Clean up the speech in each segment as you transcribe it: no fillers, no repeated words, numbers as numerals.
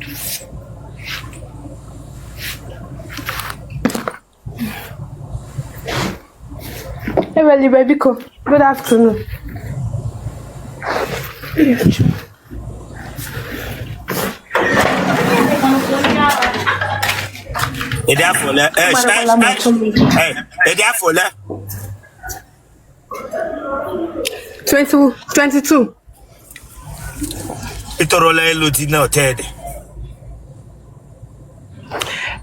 Hey, well, baby, good afternoon. Hey, 22. Itorole Lutino Ted.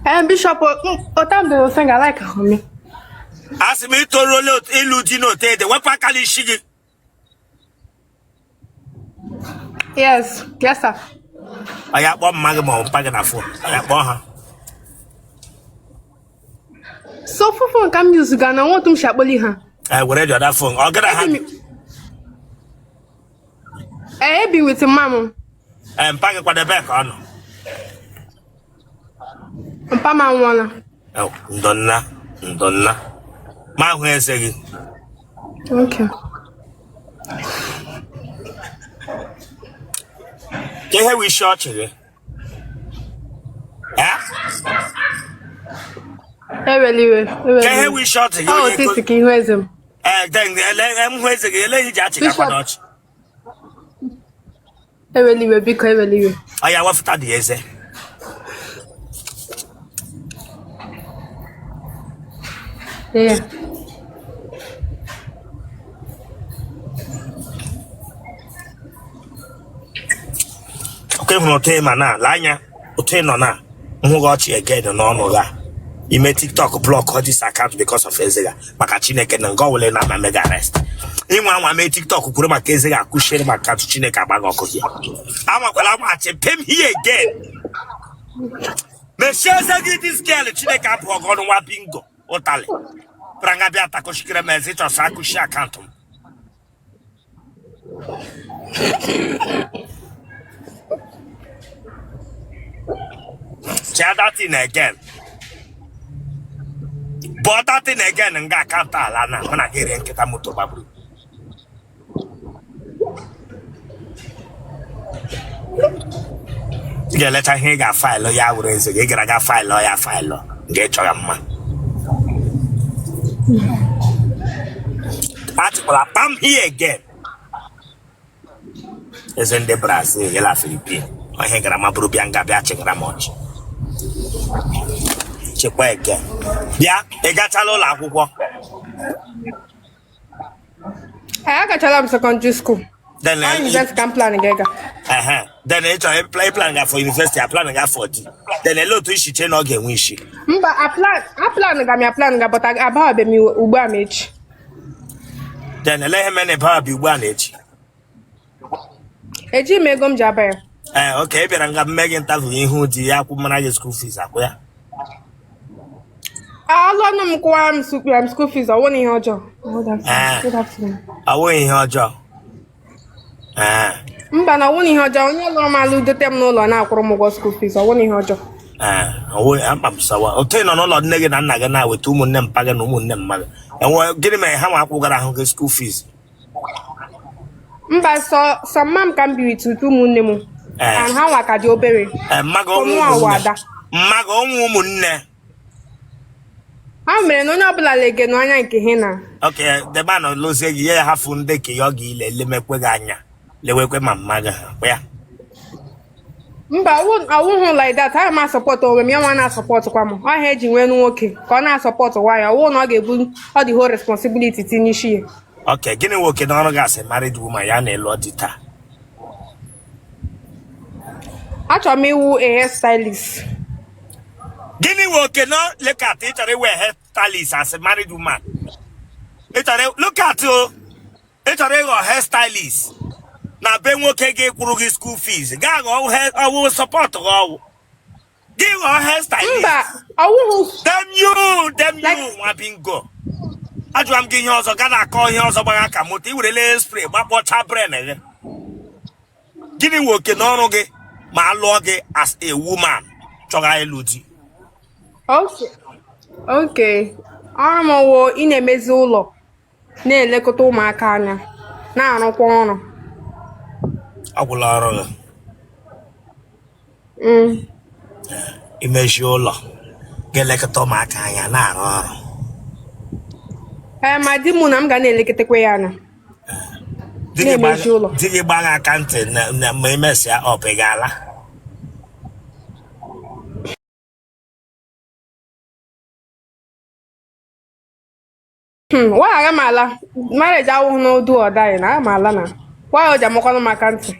And Bishop, Otam will sing I like me. As me to roll out Ilutino Ted, what Pakali Shigi? Yes, sir. I have one magamo Paganafo. I have one. So for come music and I want to shaboli her. I will read that phone. I'll get a hand. I be with your mama. And pack what the back on. Pama wanna. Oh, Donna. My way saying. Okay. Can we short you? Yeah? Can we short you? Oh, this is King Wisdom. Then I'm waiting a lady jatching up a notch. I will be cleverly. I have studied, yes. Yeah. Okay, no tema na lanya. Oteno na. Who got you again and on that. You may TikTok block all this account because of Ezega. Makachineke and go will not mega arrest. Anyone want me TikTok put my case I could share my cat to Chineka Bagoko here. I'm a watch him here again. Monsieur Zagi this girl Chineka Pogon wa bingo. Otale. Prangabiata Koshkira message or Sakushi account. Share that in again. But that in again and got Lana when I get in Ketamuto Babu. Yeah, let her hear file lawyer raise a gig. I got file lawyer file. Get your man. Article I'm here again. Is in the Brazil, Yella Philippine. I hang Grandma Brubianga Batching Ramoch. Again. Yeah, they got a lot of work. I got tell them secondary school. Then I just can plan again. Then it's a play plan for university. I plan for it. Then a lot to she chain again when she. But I plan but I about me Ubamage. Then let him and a power be one age. A G Megum Jabber. Okay, but I'm going to make interview who the Akumanage school fees are where. I learn school fees. I want in your job. Good afternoon. I want in your job. But I want in her job. You normally do them no longer now. School fees. I want in her job. I'm so Otele on all negative and Nagana with 2 months pagan no moon mother. And we're getting my hammer got school fees. But so some mom can be with 2 months. And how I can do berry. Mago woman. How many no blake no hina? Okay, the man of Lucy, yeah, half un deke yogi, Lemequagana. Leweque Mamaga. Where? But I won't like that. I am support over me. I want to support Kwamo. I heard you when working. Can I support why I won't not give all the whole responsibility to initiate. Okay, Guinea working on gas a married woman, Yana Lodita. Actually, who a hairstylist. Guinea working on look at it, I wear hairstylist as a married woman. Look at you. It's a hairstylist. Now, Ben will take a school fees. Gang all head, I will support all. Give our hairstylist. I won't. Them you, my bingo. I do am giving also gonna call you also by a camuti with a little spray, but what's happening? Guinea working on my log as a woman. Chogai Luti. Okay. I'm in a mezzolo. Ne lekoto makana. Now, no corner. I will Imeji ụlọ ga-elekọta ụmụaka anya na-arụ ọrụ. Ma di m na m ga na-eleketekwa ya anya. Na-emeji ụlọ. Di gị gbagha aka ntị na ma emesịa ọpụ ị ga-ala. Why aga m ala? Marriage awụghị n'odu ọdaghị na aga m ala na. Why o ji amakwanụ m aka ntị?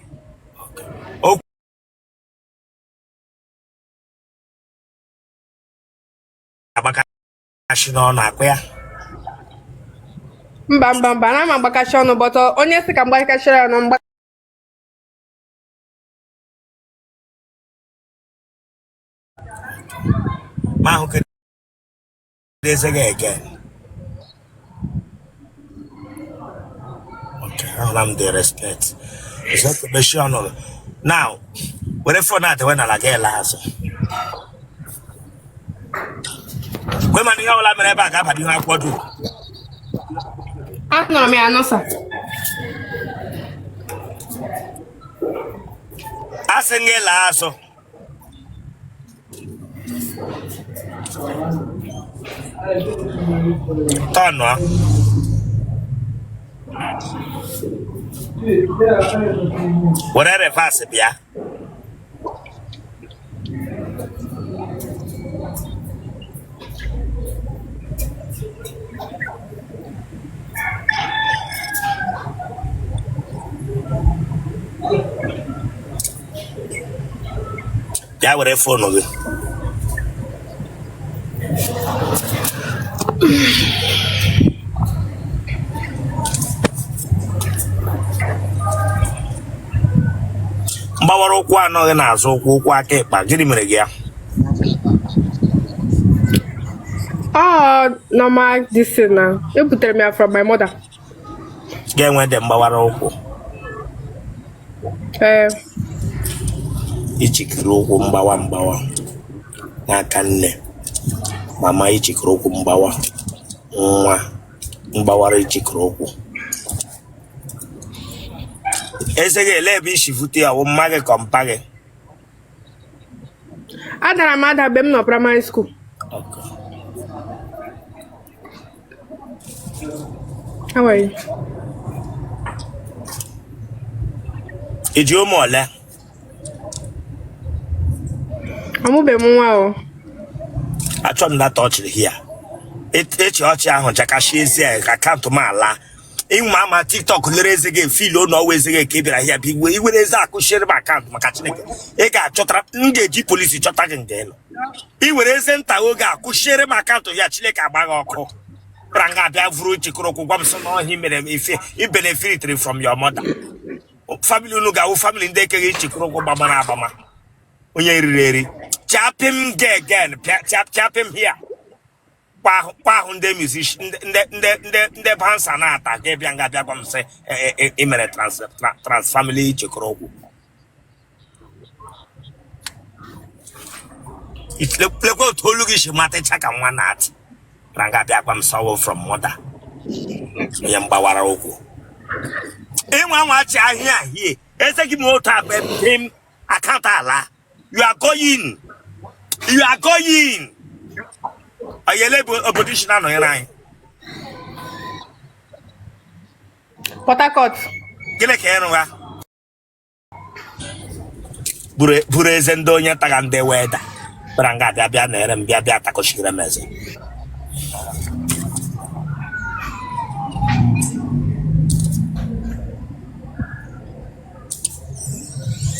Agbakashi n'ọnụ akwa ya. Mba, na m agbakashi ọnụ bọtọ onye sị ka m gbakashiri ọnụ mgba. Ma ahụ kedụ eze gị again. Okay, ahụla m the respect. Meshi ọnụ. Now, were phone at when I get last. When man ihe ọbụla mere ebe a ga-abadị ihe akwụkwọ dum. Anọrọ m ya anọsa. Asị gị laa azụ. Tọnụ. Were reverse bịa. Ya were phone gị. Mgbawara ụkwụ anọghị n'azụ ụkwụ aka ịkpa gịnị mere gị ya? Normal this thing na ebutere m ya from my mother. Ga-enwe dị mgbawara ụkwụ. Ichikiri ụkwụ mgbawa n'aka nne. Mama ichikiri ụkwụ mgbawa. Nwa mgbawara ichikiri ụkwụ. Eze gị ele ebe isi vute ya mma gị ka mpa gị? Adara m ada mgbe m nọ primary school. How are you? Iji ụmụ ole? Amụbeghị m nwa o. Achọ m data ọchịrị hia. Echi ọchị ahụ jakashi ezi ya ka akaụntụ m ala. Ịnwa ama TikTok lere eze gị filo na ọwa eze gị ka ị bịara hia bụ iwere eze akụshiri m akaụntụ maka Chineke. Ị ga-achọtara m ga-eji polisi chọta gị nga ịnọ. Iwere eze nta oge akụshiri m akaụntụ ya Chineke agbaghị ọkụ. Pranga abịa vuru chikoro okwu gwa m sọ na ọhị mere m ife i benefit from your mother. Family unu ga-awụ family ndị ekeghị chikoro okwu gbamara agbama. Onye riri eri. Chapim again. Chapim here. Pahụ ndị musician ndị bansa na-ata ka ịbịa nga bịa gwa m sị imere trans family chekọrọ okwu. Lekwa otu olu gị si matacha ka nwa na-atị na nga bịa gwa m sọwụ from mother. Onye mgbawara okwu. Ịnwa nwachi ahịa ahịa eze gị m otu akpa m akaụntụ ala. You are going. Ayele opposition no yana. Port Harcourt. Gele ka enu ga. Bure eze ndị onye taga ndị weda. Branga bịa na ere bịa takoshire meze.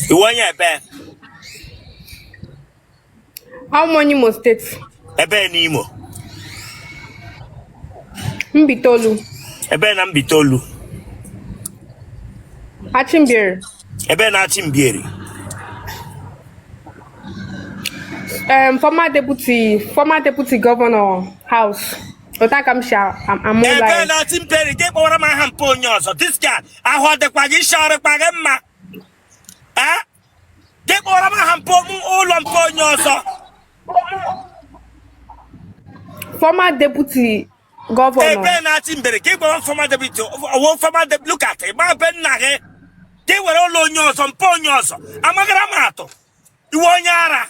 Iwonye ebe. How many Imo State? Ebe n'Imo. Mbitolu. Ebe na Mbitolu. Achimbieri. Ebe na Achimbieri. Former deputy governor house. Otakamsha, I'm more like. Ebe na Achimbieri, get over my hand pon yourself. This guy, I hold the quaggy shower quagma. Eh? Get over my hand pon all on pon yourself. Former deputy governor. Ebe na Achimbieri, get over former deputy. Look at it. My Ben Nage. They were all on yours on pon yourself. I'm a gramato. Iwe onye ara.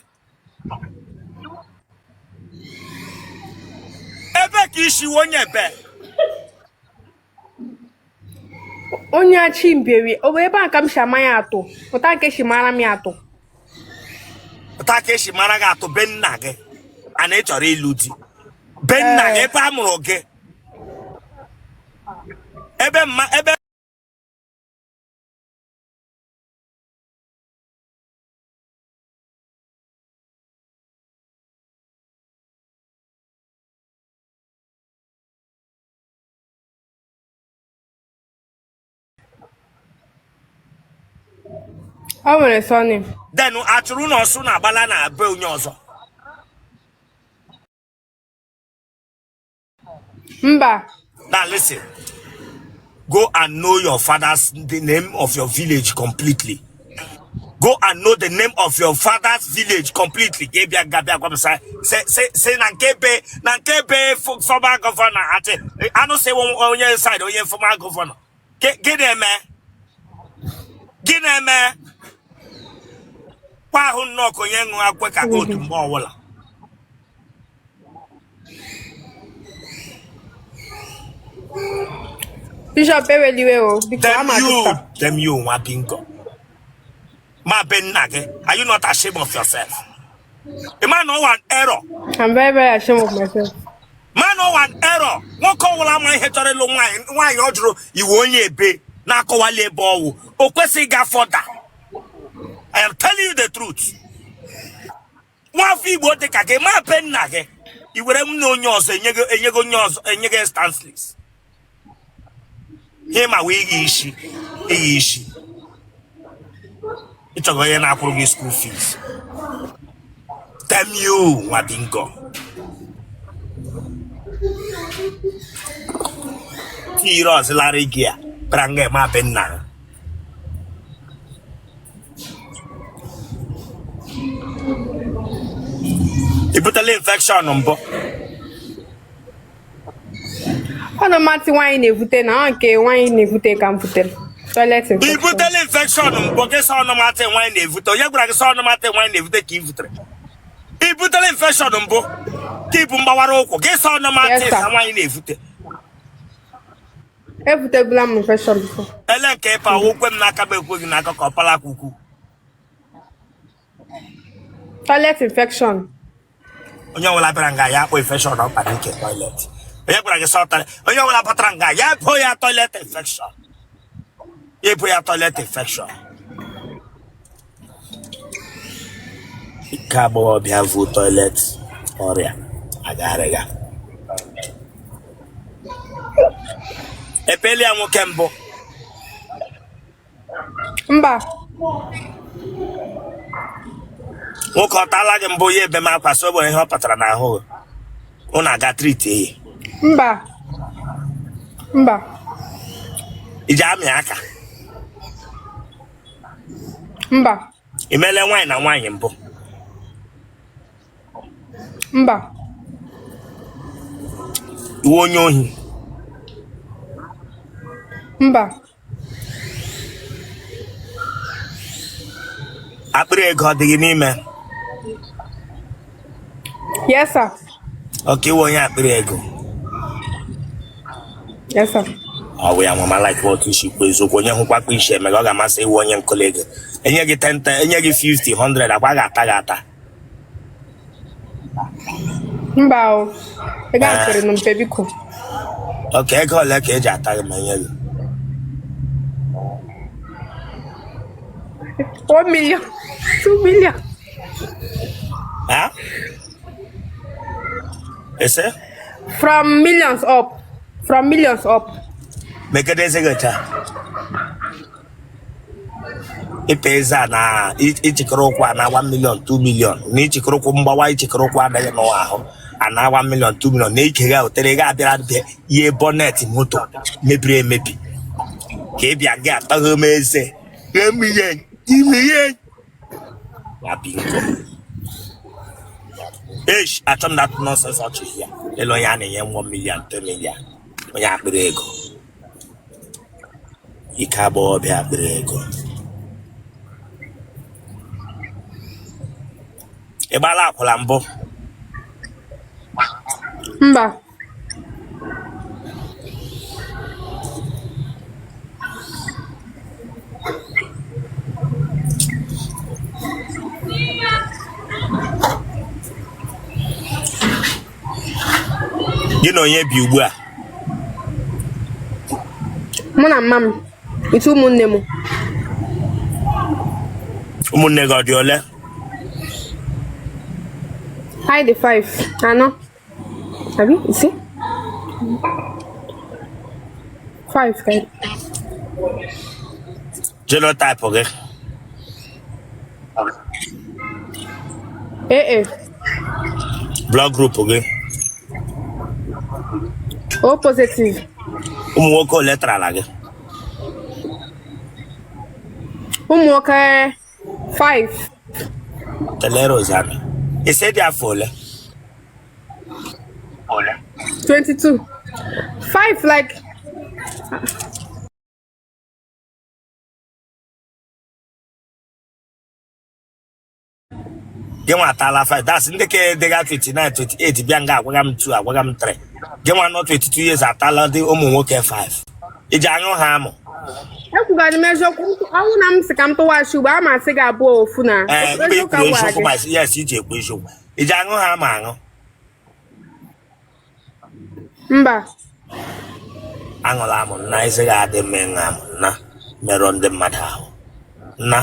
Ebe ka ishi onye ebe. Onye achi mberi. O ebe a ka m shama ya atụ. Ụta nke shi mara m ya atụ. Ụta ka eshi mara gị atụ be nna gị. A na ị chọrọ ịlụ di. Be nna gị ebe a mụrụ gị. Ebe O nwere surname. then achụrụ na ọsụ na agbala na be onye ọzọ. Mba. Now listen. Go and know your the name of your village completely. Go and know the name of your father's village completely. Say Nankebe former governor. I don't say on your side or your former governor. Get them, man. Get them, man. Why who knock on young Aquaka go to Mawala? Bishop Eweliwe, because I'm a them you, Wapingo. Ma Ben Nage, are you not ashamed of yourself? A man no one error. I'm very, very ashamed of myself. Man no one error. One call my head to the long line. Why you won't ye be? Nako wale bow. Okwesi gafoda. I am telling you the truth. One fee would take a game. Ma Ben Nage. You would have known yours and you go yours and you get stanceless. Him a wig ishi. It's a going to school fees. Damn you, Wabingo. Heroes, Larry Gia, Brange Mabenna. You put a little infection on board. I don't matter why in a vote now, okay, why in a vote can vote. Toilet infection. You put a little infection on board, guess on no matter why in a vote, you guys on no matter why in a vote, keep vote. You put a little infection on board, keep on Bawaroko, guess on no matter why in a vote. Every blame infection before. Ellen Kepa, open Nakabe, Naka Kopala Kuku. Toilet infection. On your Labranga, ya infection on panic toilet. You bring a sort of your Lapatranga, ya put your toilet infection. You put your toilet infection. Cabo biavu toilet. Oria. Agarega. Epele amu kembo. Mba. Woko tala gembo ye be ma kwaso bo ihe opatara na ho. Una ga treat e. Mba. Ija mi aka. Mba. Imele wine na wine mbo. Mba. Iwo onye ohi. Mba. Akpịrị ego ọdịghị n'ime. Yes, sir. Okay, iwe onye akpịrị ego. Yes, sir. We are mama like what you should pay. So when you walk with shame, I got say one young colleague. And you get 10, and you get 50, 100. I got. Mba. I got it on baby cool. Okay, go like a jata, man. 1 million. 2 million. Huh? Is it? From millions up. Make a day go. It pays na each crokwa na 1 million, 2 million. Each crokumba, each crokwa, they know how. And now 1 million, 2 million. Naked out, they got there. Ye bonnet in motor. Maybe. Kebi a gap, I say, give me in. Ish, I told that nonsense out here. The lawyer 1 million, 2 million. We are brego. Ikabo be a brego. Ịgbala akwụla mbụ. Mba. Gị na onye bi ugbu a? Mụ na mma m. Itu ụmụnne m. Ụmụnne gị ọ dị ole? Hi the 5. Anọ. Abi, isi? 5 ka. Genotype gị? Blood group gị? O positive. Ụmụ nwoke ole trala gị? Ụmụ nwoke 5. Telere Ozami. Ise dị afọ ole? 22. 5 like. Gị nwa atala 5. That's ndị ke dịga 29, 28 bịa nga agwaga m 2, agwaga m 3. Gị nwa nọ 22 years atala dị ụmụ nwoke 5. Iji anyụ ha amụ. Ekwugara m eziokwu. Ọnwụ na m si ka m tụwachi ugbo a masị gị abụọ ofu na. Mba ikwuru eziokwu ma yes iji ekwu eziokwu. Iji anyụ ha ama aṅụ. Mba. Aṅụla amụ nna isi ga-adị mme nha amụ nna merụọ ndị mmadụ ahụ. Nna.